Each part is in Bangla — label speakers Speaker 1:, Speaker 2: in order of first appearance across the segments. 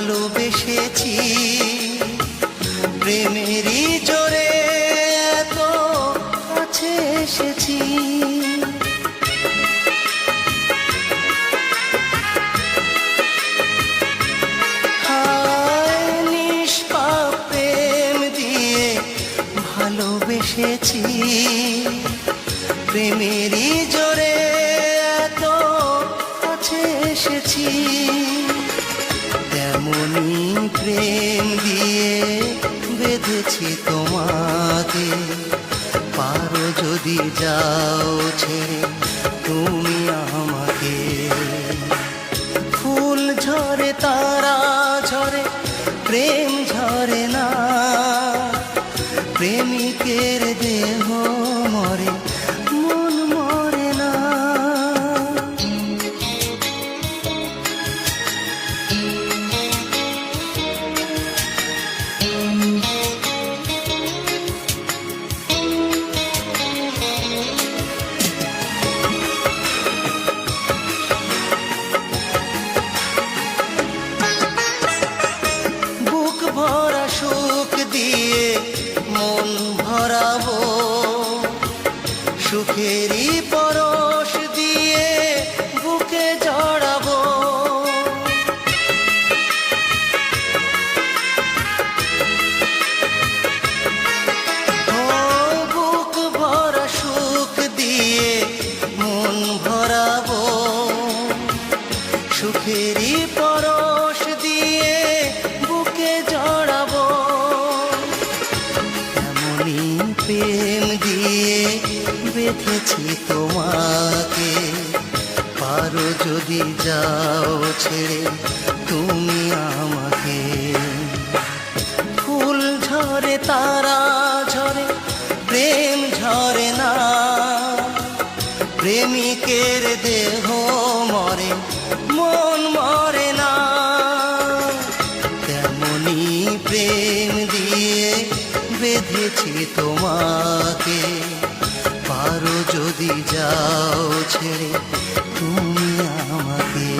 Speaker 1: ভালোবেসেছি প্রেমেরই জোরে এত কাছে এসেছি। হায় নিষ্পাপ প্রেম দিয়ে ভালোবেসেছি প্রেমেরই জোরে এত কাছে এসেছি। তেমনি প্রেম দিয়ে বেঁধেছি তোমাকে, পারো যদি যাও ছেড়ে তুমি আমাকে। ফুল ঝরে তারা ঝরে প্রেম ঝরে না, প্রেমিকের দেহ মরে মন মরে না। বুক ভরা সুখ দিয়ে মন ভরাবো, সুখেরই পরশ দিয়ে বুকে জড়াবো। ও বুক ভরা সুখ দিয়ে মন ভরাবো, সুখেরই পরশ দিয়ে বুকে জড়াবো। এমনই প্রেম দিয়ে বেঁধেছি তোমাকে, পারো যদি যাও ছেড়ে তুমি আমাকে। ফুল ঝরে তারা ঝরে প্রেম ঝরে না, প্রেমিকের দেহ মরে মন মরে না। তেমনি প্রেম দিয়ে বেঁধেছি তোমাকে, পারো যদি যাও ছেড়ে তুমি আমাকে।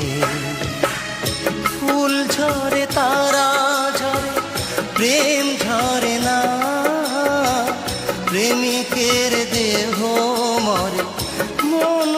Speaker 1: ফুল ঝরে তারা ঝরে প্রেম ঝরে না, প্রেমিকের দেহ মরে মন